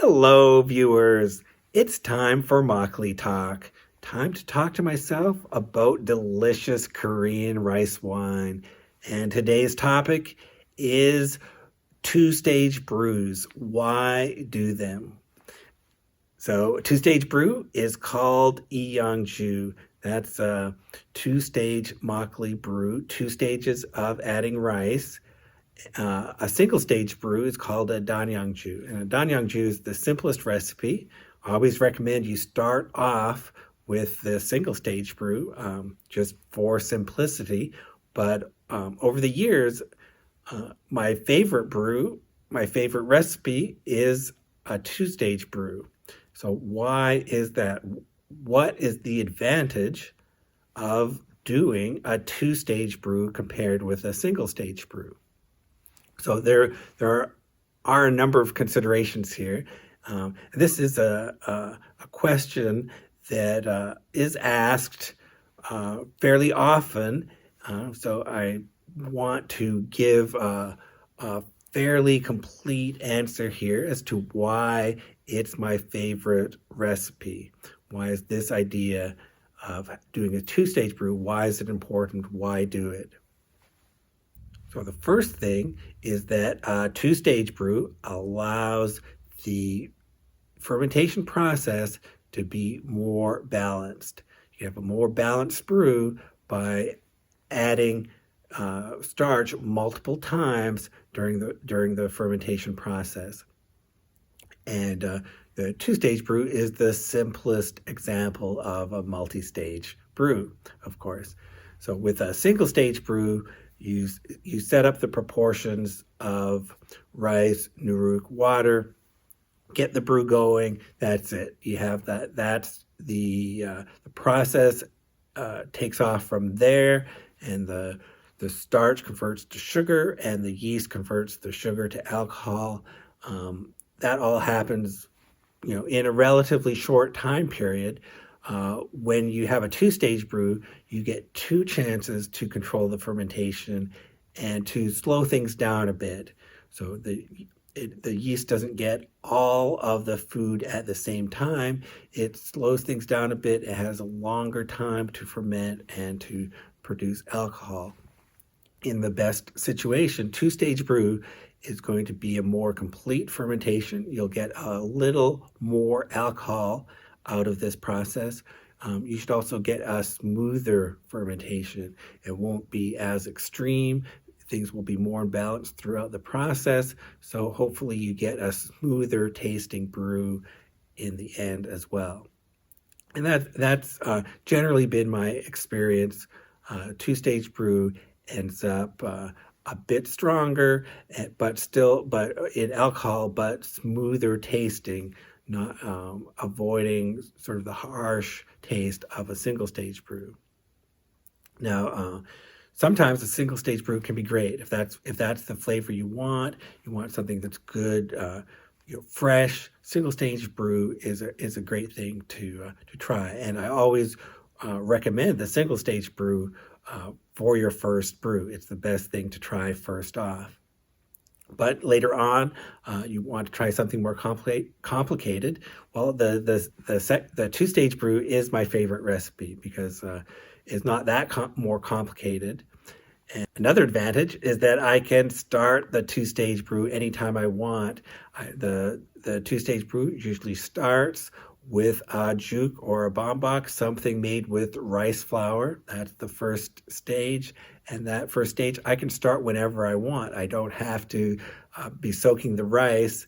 Hello, viewers. It's time for Makgeolli Talk. Time to talk to myself about delicious Korean rice wine. And today's topic is two-stage brews. Why do them? So, two-stage brew is called Iyangju. That's a two-stage makgeolli brew, two stages of adding rice. A single stage brew is called a danyangju, and a danyangju is the simplest recipe. I always recommend you start off with the single stage brew, just for simplicity. But over the years, my favorite recipe is a two-stage brew. So why is that? What is the advantage of doing a two-stage brew compared with a single stage brew? So there are a number of considerations here. This is a question that is asked fairly often. So I want to give a fairly complete answer here as to why it's my favorite recipe. Why is this idea of doing a two-stage brew, why is it important? Why do it? So the first thing is that two-stage brew allows the fermentation process to be more balanced. You have a more balanced brew by adding starch multiple times during the fermentation process. And the two-stage brew is the simplest example of a multi-stage brew, of course. So with a single-stage brew, you set up the proportions of rice, nuruk, water, get the brew going. That's it. You have that. That's the process takes off from there, and the starch converts to sugar, and the yeast converts the sugar to alcohol. That all happens, in a relatively short time period. When you have a two-stage brew, you get two chances to control the fermentation and to slow things down a bit. So the yeast doesn't get all of the food at the same time. It slows things down a bit. It has a longer time to ferment and to produce alcohol. In the best situation, two-stage brew is going to be a more complete fermentation. You'll get a little more alcohol out of this process. You should also get a smoother fermentation. It won't be as extreme. Things will be more balanced throughout the process. So hopefully you get a smoother tasting brew in the end as well. And that's generally been my experience. Two-stage brew ends up a bit stronger, but in alcohol, but smoother tasting, not avoiding sort of the harsh taste of a single stage brew. Now, sometimes a single stage brew can be great if that's the flavor you want. You want something that's good, fresh. Single stage brew is a great thing to try, and I always recommend the single stage brew for your first brew. It's the best thing to try first off. But later on, you want to try something more complicated. Well, the two-stage brew is my favorite recipe because it's not that more complicated. And another advantage is that I can start the two-stage brew anytime I want. The two-stage brew usually starts with a juk or a bambak, something made with rice flour. That's the first stage. And that first stage, I can start whenever I want. I don't have to be soaking the rice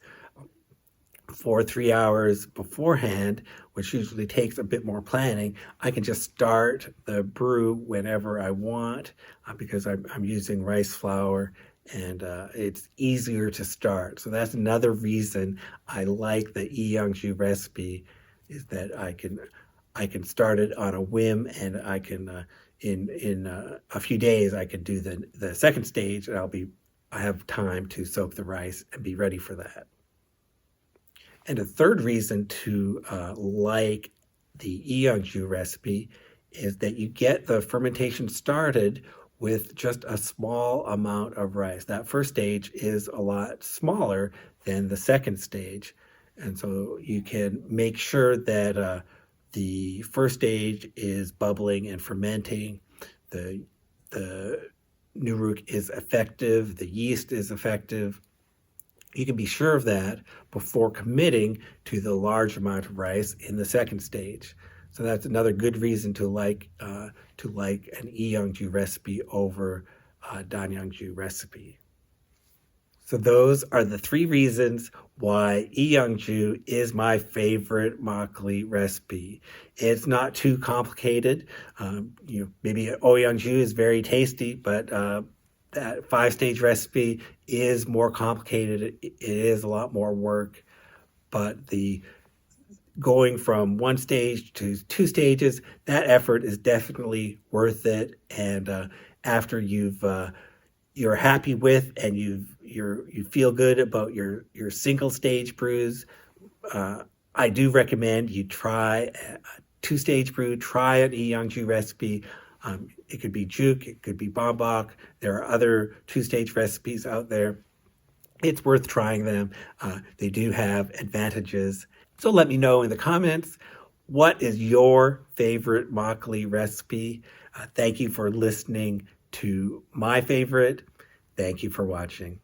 for 3 hours beforehand, which usually takes a bit more planning. I can just start the brew whenever I want because I'm using rice flour, and it's easier to start. So that's another reason I like the Iyangju recipe, is that I can start it on a whim, and I can in a few days I can do the second stage, and I have time to soak the rice and be ready for that. And a third reason to like the Iyangju recipe is that you get the fermentation started with just a small amount of rice. That first stage is a lot smaller than the second stage. And so you can make sure that the first stage is bubbling and fermenting. The Nuruk is effective. The yeast is effective. You can be sure of that before committing to the large amount of rice in the second stage. So that's another good reason to like an Eyeongju recipe over a Danyangju recipe. So those are the three reasons why Eyeongju is my favorite makgeolli recipe. It's not too complicated. Maybe Oyeongju is very tasty, but that five-stage recipe is more complicated. It is a lot more work, but the going from one stage to two stages, that effort is definitely worth it. And after you're happy with and you feel good about your single stage brews, I do recommend you try a two-stage brew. Try an Eyeongju recipe. It could be juk, it could be bambak. There are other two-stage recipes out there. It's worth trying them. They do have advantages. So let me know in the comments, what is your favorite makgeolli recipe? Thank you for listening to my favorite. Thank you for watching.